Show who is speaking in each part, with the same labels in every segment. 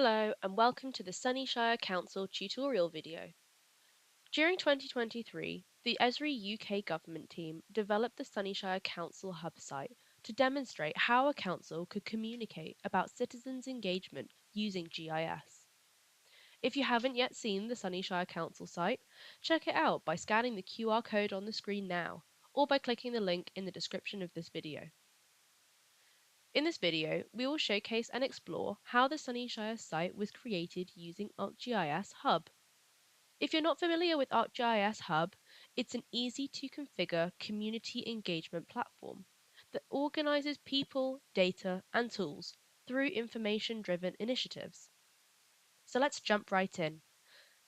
Speaker 1: Hello and welcome to the Sunnyshire Council tutorial video. During 2023, the Esri UK government team developed the Sunnyshire Council Hub site to demonstrate how a council could communicate about citizens' engagement using GIS. If you haven't yet seen the Sunnyshire Council site, check it out by scanning the QR code on the screen now, or by clicking the link in the description of this video. In this video, we will showcase and explore how the Sunnyshire site was created using ArcGIS Hub. If you're not familiar with ArcGIS Hub, it's an easy-to-configure community engagement platform that organizes people, data, and tools through information-driven initiatives. So let's jump right in.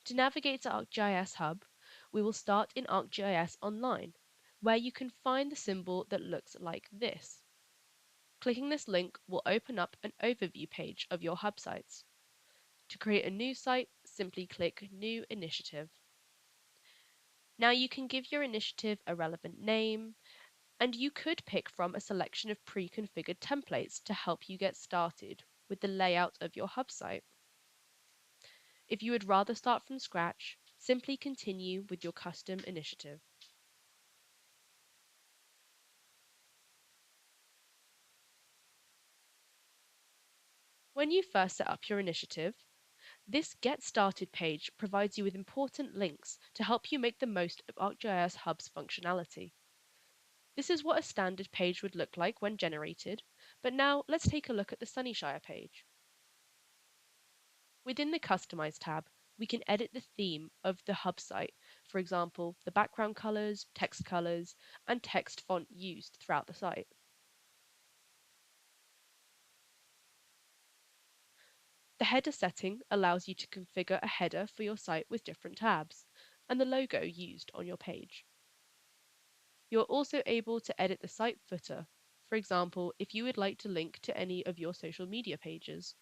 Speaker 1: To navigate to ArcGIS Hub, we will start in ArcGIS Online, where you can find the symbol that looks like this. Clicking this link will open up an overview page of your hub sites. To create a new site, simply click New Initiative. Now you can give your initiative a relevant name, and you could pick from a selection of pre-configured templates to help you get started with the layout of your hub site. If you would rather start from scratch, simply continue with your custom initiative. When you first set up your initiative, this Get Started page provides you with important links to help you make the most of ArcGIS Hub's functionality. This is what a standard page would look like when generated, but now let's take a look at the Sunnyshire page. Within the Customize tab, we can edit the theme of the hub site, for example, the background colors, and text font used throughout the site. The header setting allows you to configure a header for your site with different tabs, and the logo used on your page. You're also able to edit the site footer, for example, if you would like to link to any of your social media pages.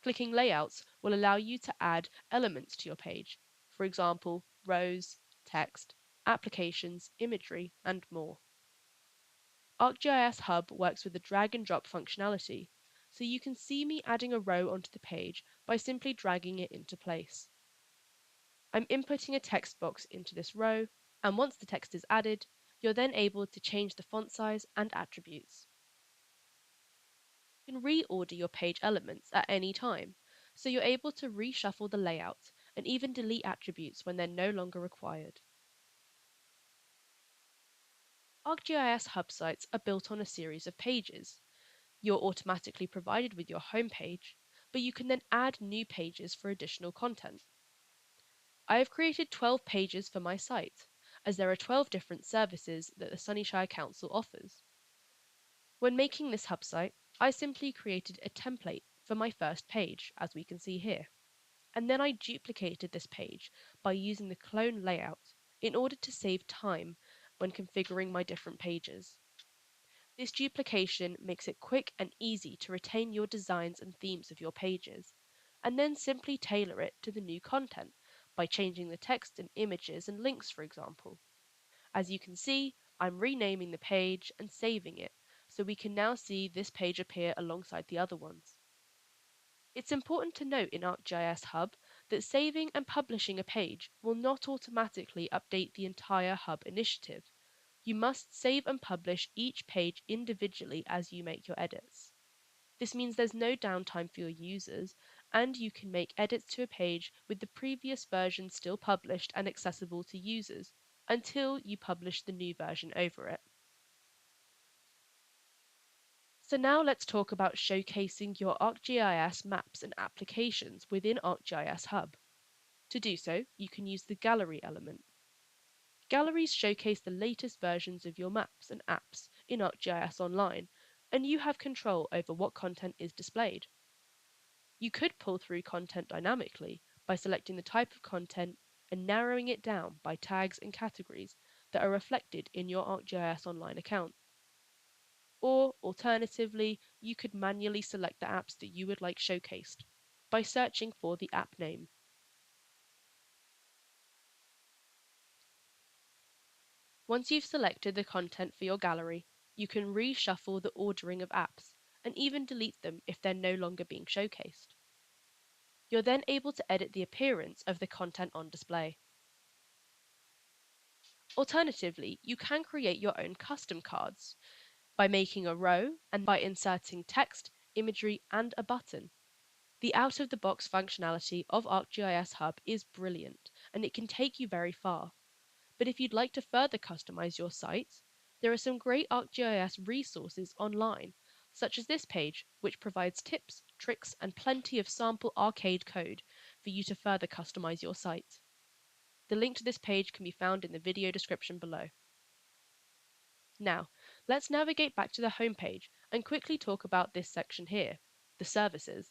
Speaker 1: Clicking Layouts will allow you to add elements to your page, for example, rows, text, applications, imagery, and more. ArcGIS Hub works with the drag and drop functionality, so you can see me adding a row onto the page by simply dragging it into place. I'm inputting a text box into this row, and once the text is added, you're then able to change the font size and attributes. You can reorder your page elements at any time, so you're able to reshuffle the layout and even delete attributes when they're no longer required. ArcGIS Hub sites are built on a series of pages. You're automatically provided with your home page, but you can then add new pages for additional content. I have created 12 pages for my site, as there are 12 different services that the Sunnyshire Council offers. When making this hub site, I simply created a template for my first page, as we can see here, and then I duplicated this page by using the clone layout in order to save time when configuring my different pages. This duplication makes it quick and easy to retain your designs and themes of your pages, and then simply tailor it to the new content by changing the text and images and links, for example. As you can see, I'm renaming the page and saving it, so we can now see this page appear alongside the other ones. It's important to note in ArcGIS Hub that saving and publishing a page will not automatically update the entire Hub initiative. You must save and publish each page individually as you make your edits. This means there's no downtime for your users, and you can make edits to a page with the previous version still published and accessible to users until you publish the new version over it. So now let's talk about showcasing your ArcGIS maps and applications within ArcGIS Hub. To do so, you can use the gallery element. Galleries showcase the latest versions of your maps and apps in ArcGIS Online, and you have control over what content is displayed. You could pull through content dynamically by selecting the type of content and narrowing it down by tags and categories that are reflected in your ArcGIS Online account. Or, alternatively, you could manually select the apps that you would like showcased by searching for the app name. Once you've selected the content for your gallery, you can reshuffle the ordering of apps and even delete them if they're no longer being showcased. You're then able to edit the appearance of the content on display. Alternatively, you can create your own custom cards by making a row and by inserting text, imagery, and a button. The out-of-the-box functionality of ArcGIS Hub is brilliant, and it can take you very far. But if you'd like to further customize your site, there are some great ArcGIS resources online, such as this page, which provides tips, tricks, and plenty of sample arcade code for you to further customize your site. The link to this page can be found in the video description below. Now, let's navigate back to the homepage and quickly talk about this section here, the services.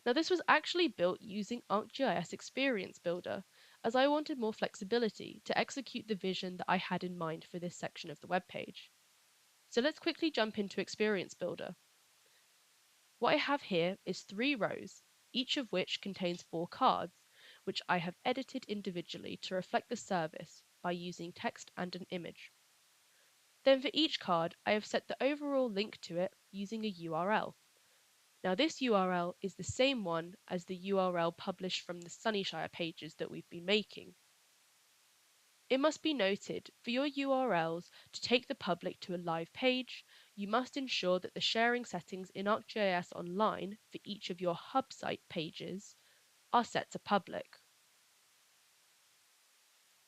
Speaker 1: Now, this was actually built using ArcGIS Experience Builder, as I wanted more flexibility to execute the vision that I had in mind for this section of the web page. So let's quickly jump into Experience Builder. What I have here is 3 rows, each of which contains 4 cards, which I have edited individually to reflect the service by using text and an image. Then for each card, I have set the overall link to it using a URL. Now this URL is the same one as the URL published from the Sunnyshire pages that we've been making. It must be noted, for your URLs to take the public to a live page, you must ensure that the sharing settings in ArcGIS Online for each of your hub site pages are set to public.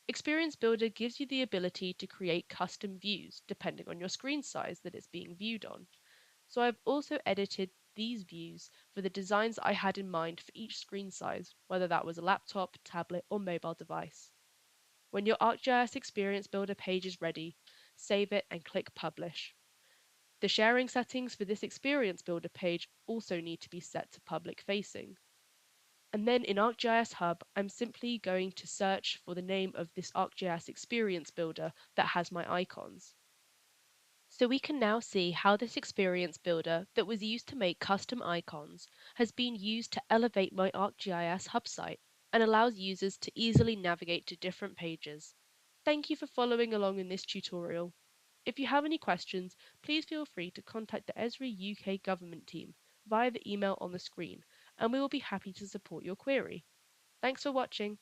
Speaker 1: Experience Builder gives you the ability to create custom views depending on your screen size that it's being viewed on. So I've also edited these views for the designs I had in mind for each screen size, whether that was a laptop, tablet, or mobile device. When your ArcGIS Experience Builder page is ready, save it and click Publish. The sharing settings for this Experience Builder page also need to be set to public facing. And then in ArcGIS Hub, I'm simply going to search for the name of this ArcGIS Experience Builder that has my icons. So we can now see how this experience builder that was used to make custom icons has been used to elevate my ArcGIS hub site and allows users to easily navigate to different pages. Thank you for following along in this tutorial. If you have any questions, please feel free to contact the Esri UK government team via the email on the screen, and we will be happy to support your query. Thanks for watching.